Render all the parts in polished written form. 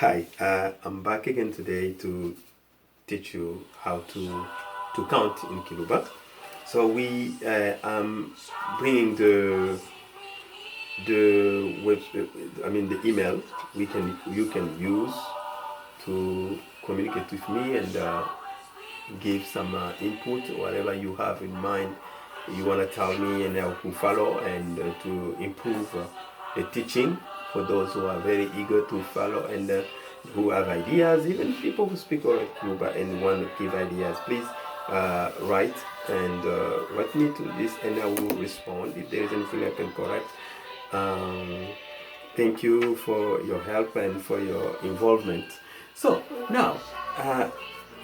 Hi, I'm back again today to teach you how to count in Kiluba. So we am bringing the web, the email you can use to communicate with me and give some input, whatever you have in mind. You want to tell me and I will follow and to improve the teaching for those who are very eager to follow and who have ideas, even people who speak already Kiluba and want to give ideas. Please write and write me to this and I will respond if there is anything I can correct. Thank you for your help and for your involvement. So now,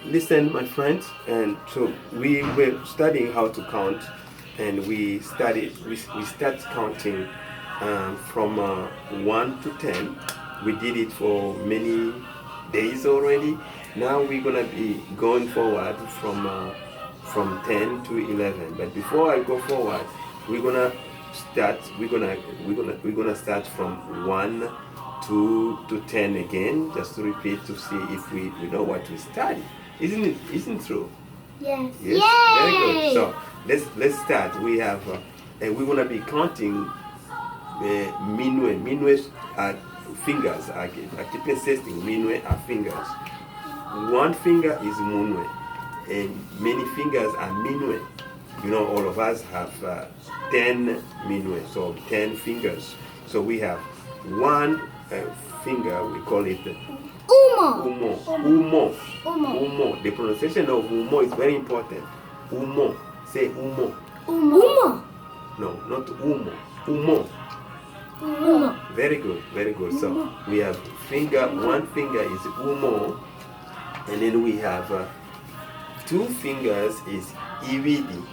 listen, my friends, and so we were studying how to count, and we start counting from 1 to 10. We did it for many days already. Now we're gonna be going forward from 10 to 11. But before I go forward, we're gonna start start from 1 to 10 again, just to repeat to see if we know what we study. Isn't it true? Yes. Yes. Yay! Very good. So let's start. We have and we're gonna be counting minuets are fingers. I keep insisting minwe are fingers. One finger is munwe, and many fingers are minwe. You know, all of us have 10 minwe, so 10 fingers. So we have one finger. We call it Umo. Umo. The pronunciation of umo is very important. Umo. Say umo. Umo. No, not umo. Umo. Umo. Very good, very good. So we have one finger is umo, and then we have two fingers is ibidi.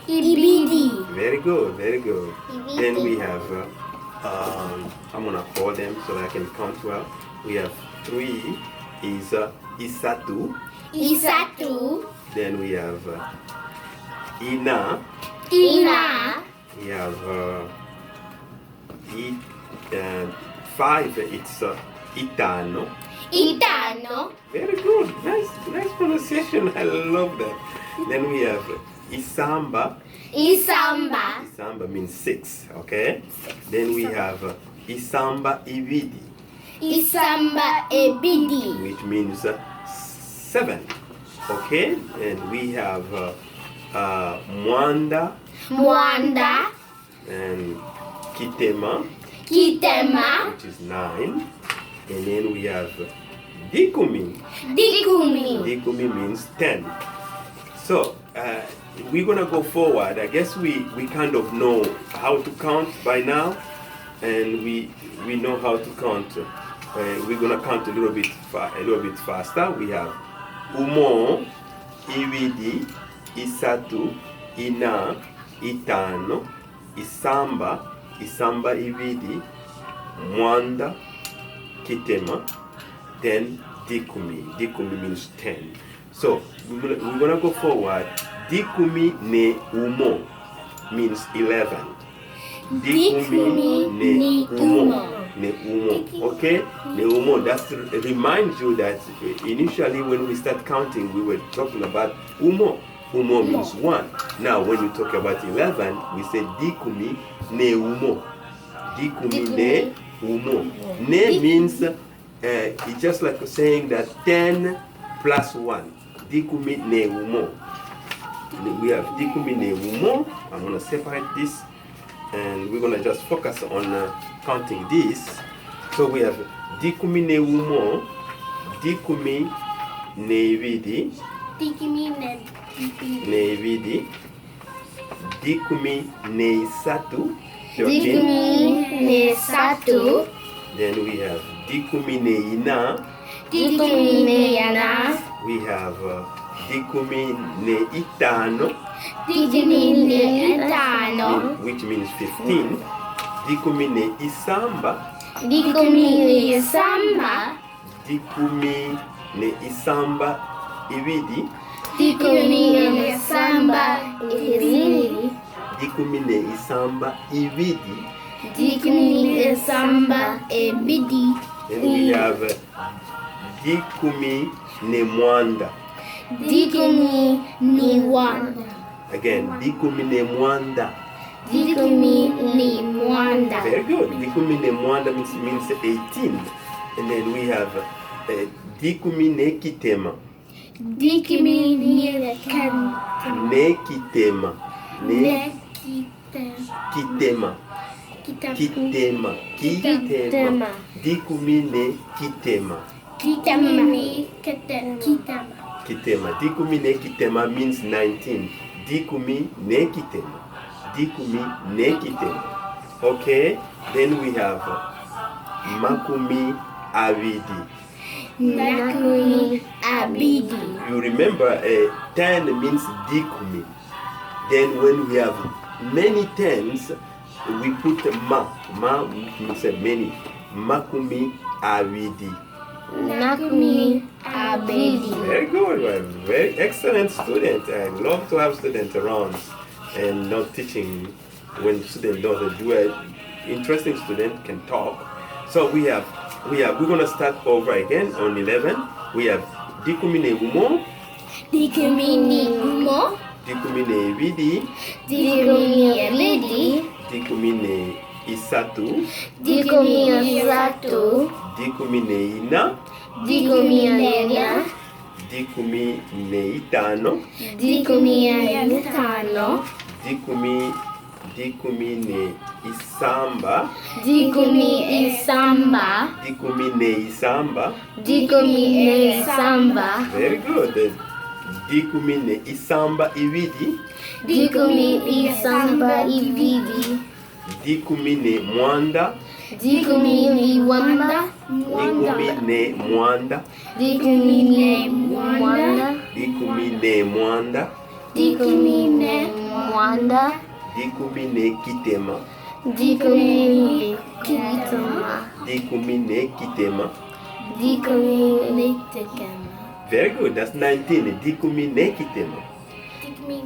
Ibidi. Very good, very good. Ibidi. Then we have, I'm gonna call them so that I can count well. We have three is isatu. Isatu. Then we have ina. Ina. We have five. It's itano. Itano. Very good. Nice pronunciation. I love that. Then we have isamba. Isamba. Isamba means 6. Okay. Then we have isamba ibidi. Isamba ebidi. Which means 7. Okay. And we have mwanda. Mwanda. And kitema. Kitema. Which is 9. And then we have dikumi. Dikumi. Dikumi means 10. So we're gonna go forward. I guess we kind of know how to count by now, and we know how to count. We're gonna count a little bit faster. We have umo, ibidi, isatu, ina, itano, isamba ibidi, mwanda, kitema, then dikumi. Dikumi means 10. So we're gonna go forward. Dikumi ne umo means 11. Dikumi ne umo. Ne umo. Okay? Ne umo. That reminds you that initially when we start counting, we were talking about umo. Umo means 1. Now when you talk about 11, we say dikumi ne umo. Dikumi ne umo. Ne means it's just like saying that 10 plus 1. Dikumi ne umo. We have dikumi ne umo. I'm going to separate this and we're going to just focus on counting this. So we have dikumi ne umo, dikumi ne ibidi, Dikumi ne ibidi, dikumi ne isatu, 13. Dikumi ne satu. Then we have dikumi ne ina. Dikumi ne yana. We have dikumi ne itano. Dikumi ne itano. Which means 15. Dikumi ne isamba. Dikumi ne isamba. Dikumi ne isamba ibidi. Dikumi ne isamba ibidi. Dikumi ne isamba ibidi. Dikumi ne isamba ebidi. Then we have Dikumi ne mwanda. Dikumi ni wanda. Again, Dikumi ne mwanda. Dikumi ni mwanda. Very good. Dikumi ne mwanda means 18. And then we have Dikumi ne kitema. Dikumi ni kan. Ne kitema. Ne Kitema. Kitema. Kitema. Dikumi ne kitema. Kitema. Dikumi ne kitema means 19. Dikumi ne kitema. Dikumi ne kitema. Okay. Then we have makumi abidi. Makumi abidi. You remember 10 means dikumi. Then when we have many tens, we put ma. Ma means many. Makumi abidi. Makumi abidi. Very good. Well, very excellent student. I love to have students around and not teaching when students don't do it. Interesting student can talk. So we're gonna start over again on 11. We have Dikumi ne umo. Dikumi ni umo. Dikumi ne vidi. Dikumi ni abidi. Dikumi ne isatu. Dikumi ni isatu. Dikumi ne ina. Dikumi ni ina. Dikumi ne itano. Dikumi ni itano. Dikumi ne isamba. Dikumi isamba. Dikumi ne isamba. Dikumi isamba. Very good. Dikumi ne isamba ibidi. Dikumi isamba ibidi. Dikumi ne mwanda. Dikumi ni wanda. Dikumi ne mwanda. Dikumi ni mwanda. Dikumi ne mwanda. Dikumi ni mwanda. Dikumi ne kitema. Dikumi ni kitema. Dikumi ne kitema. Dikumi ni kitema. Very good. That's 19. Dikumi ne kitema. Dikumi ni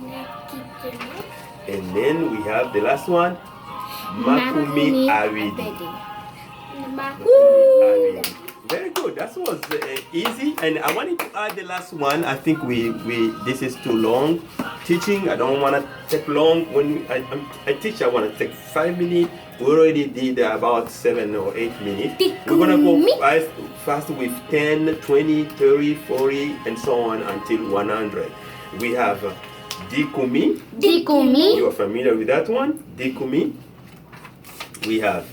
kitema. And then we have the last one. Makumi abidi. Makumi abidi. Very good. That was easy. And I wanted to add the last one. I think this is too long. Teaching, I don't want to take long. When I teach, I want to take 5 minutes. We already did about 7 or 8 minutes. We're going to go fast with 10, 20, 30, 40, and so on until 100. We have Dikumi. Dikumi. You are familiar with that one? Dikumi. We have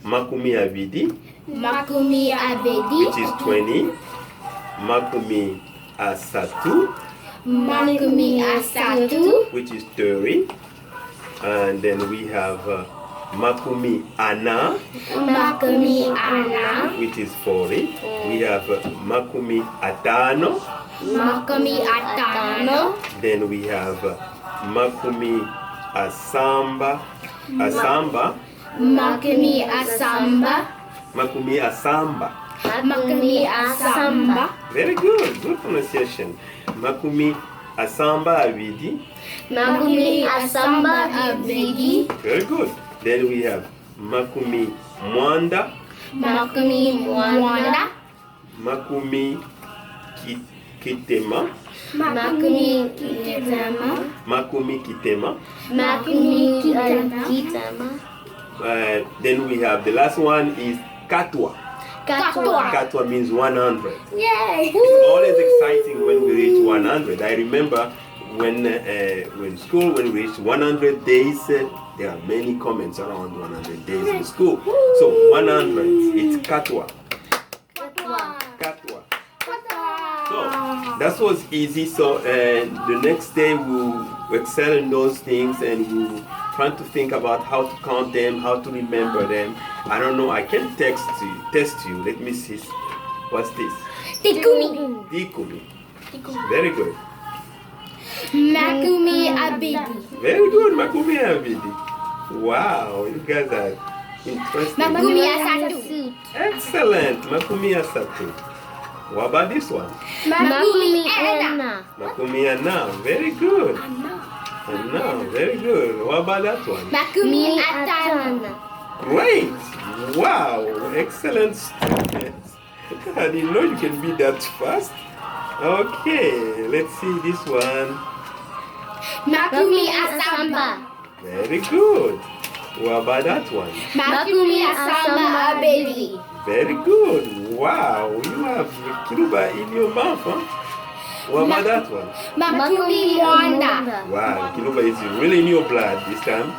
Makumi abidi. Makumi abedi. Which is 20. Makumi asatu. Makumi asatu. Which is 30. And then we have Makumi ana. Makumi ana. Which is 40. We have Makumi atano. Makumi atano. Then we have Makumi asamba. Asamba. Makumi asamba. Makumi asamba. Makumi asamba. Very good. Good pronunciation. Makumi asamba abidi. Makumi asamba abedi. Very good. Then we have Makumi mwanda. Makumi mwanda. Makumi kitema. Makumi kitema. Makumi kitema. Makumi kitema. Then we have the last one is katwa. Katwa. Katwa means 100. Yay! It's always exciting when we reach 100. I remember when school, when we reach 100 days, there are many comments around 100 days in school. So 100, it's katwa. Katwa. Katwa. So that was easy. So the next day we'll excel in those things and we'll try to think about how to count them, how to remember them. I don't know. I can test you. Let me see. What's this? Dikumi. Dikumi. Very good. Makumi abedi. Very good. Makumi abidi. Wow, you guys are interesting. Makumi asatu. Excellent. Makumi asatu. What about this one? Makumi ana. Makumi ana. Very good. Ana. Very good. What about that one? Makumi atano. Great. Wow. Excellent students. I didn't know you can be that fast. Okay, let's see this one. Makumi asamba. Very good. What about that one? Makumi asamba baby. Very good. Wow, you have Kiluba in your mouth, huh? What about that one? Makumi wanda. Wow, Kiluba is really in your blood this time.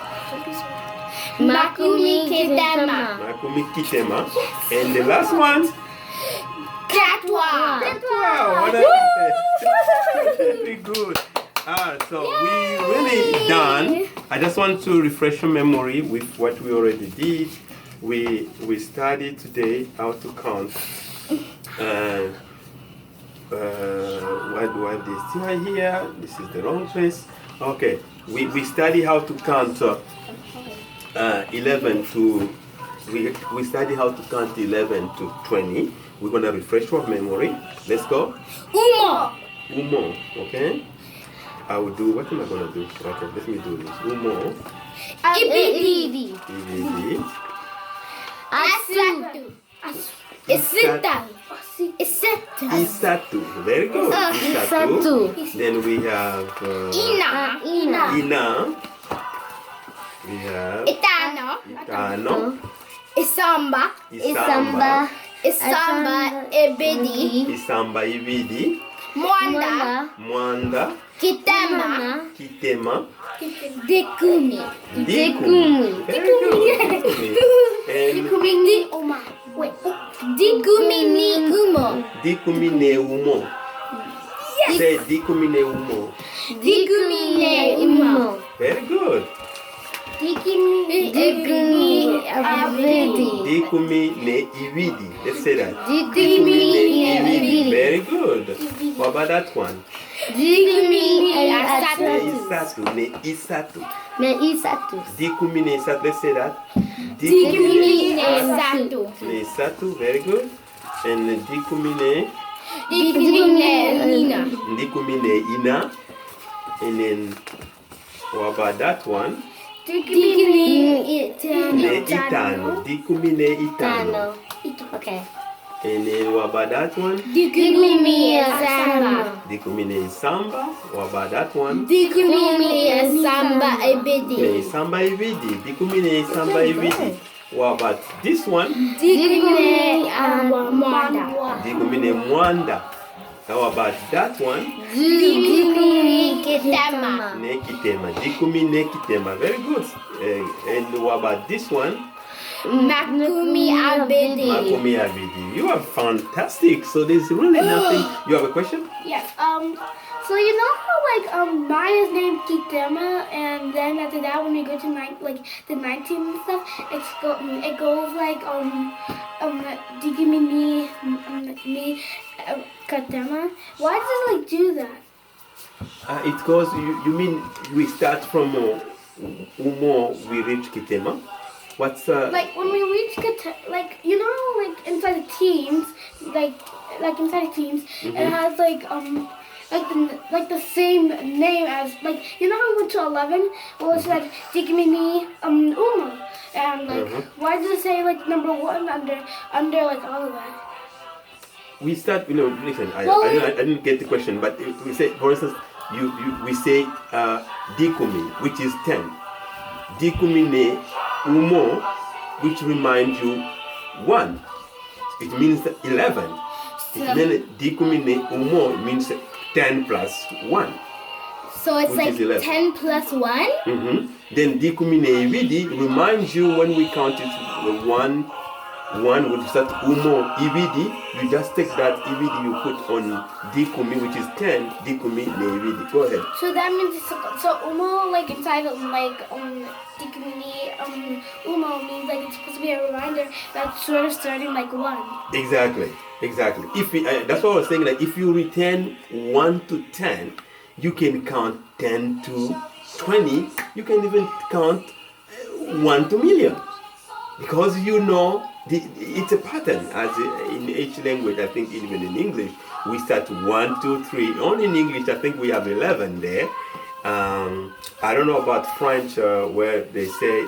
Makumi kitema. Makumi Kitema. And the last one? Katwa. Wow, very good. So we really done. I just want to refresh your memory with what we already did. We studied today how to count. Why this thing here? This is the wrong place. Okay, we study how to count 11 to. We study how to count 11 to 20. We're gonna refresh our memory. Let's go. Umo. Okay. I will do. What am I gonna do? Okay, let me do this. Umo. Ibidi. Ibidi. Asatu. Isita. Isatu. Very good. Isatu. Then we have Ina. We have Itano. Isamba. Isamba Ibidi. Mwanda. Kitema. Dekumi. Very good. And Dikumi ne umo. Say Dikumi ne umo. Very good. Dikumi ne ibidi. Let's say that. Dikumi ne ibidi. Very good. What about that one? Isatu. Dikumi ne isatu. Let's say that. Dikumi ne isatu. Very good. And dikumi ne ina. And then what about that one? Ne itano. Dikumi ne itano. Okay. And then what about that one? Dikumi samba. Dikumi ne samba. What about that one? Dikumi samba ibidi. Ne samba ibidi. Dikumi ne samba ibidi. What about this one? Dikumi mwanda. Dikumi ne mwanda. How about that one? Dikumi kitema. Ne kitema. Dikumi ne kitema. Very good. And what about this one? Makumi abidi. Makumi abidi. You are fantastic. So there's really nothing. You have a question? Yes. So you know how mine is named Kitema, and then after that, when we go to the 19 and stuff, it goes like Digimini me Katema. Why does it do that? It goes. You mean we start from Umo, we reach Kitema? What's like when we reach inside the teams, inside the teams, it has the same name as how we went to 11. Well, it said Digimini Umo, and why does it say number 1 under all of that? We start. Listen. I didn't get the question, but we say, for instance, we say Dikumi, which is 10. Dikumi ne Umo, which reminds you 1. It means 11. Then Dikumi ne Umo means 10 plus 1. So it's which is 11. 10 plus 1? Then Dikumi ne Ibidi reminds you when we count it 1 would start Umo Ibidi. You just take that Ibidi you put on Dikumi, which is 10. Dikumi ne Ibidi. Go ahead. So that means Umo inside Dikumi Umo means it's supposed to be a reminder that's sort of starting 1. Exactly. If we, that's what I was saying. If you return 1 to 10, you can count 10 to 20. You can even count 1 to million, because it's a pattern. As in each language, I think even in English, we start 1, 2, 3. Only in English, I think we have 11 there. I don't know about French, where they say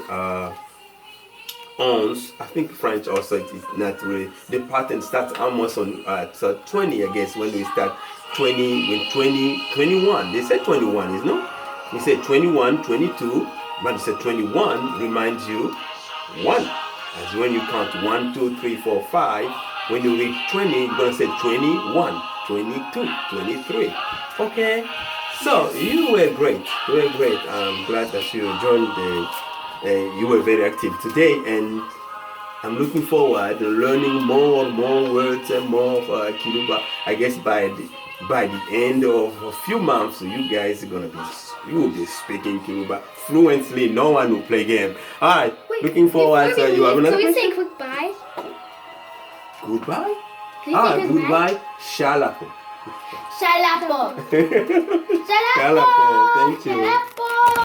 ons. I think French also it is not really. The pattern starts almost on at 20, I guess, when we start 20, when 20, 21. They said 21, is no? We said 21, 22, but they said 21 reminds you 1. As when you count 1, 2, 3, 4, 5. When you reach 20, you're going to say 21, 22, 23. Okay? So, you were great. You were great. I'm glad that you joined you were very active today, and I'm looking forward to learning more words and more of Kiluba. I guess by the end of a few months, you guys are gonna you will be speaking Kiluba fluently. No one will play game. All right, looking forward. You have another Can we question? say goodbye? Goodbye. Can we say Goodbye. Shalapo. Shalapo. Shalapo. Thank you. Shalapo.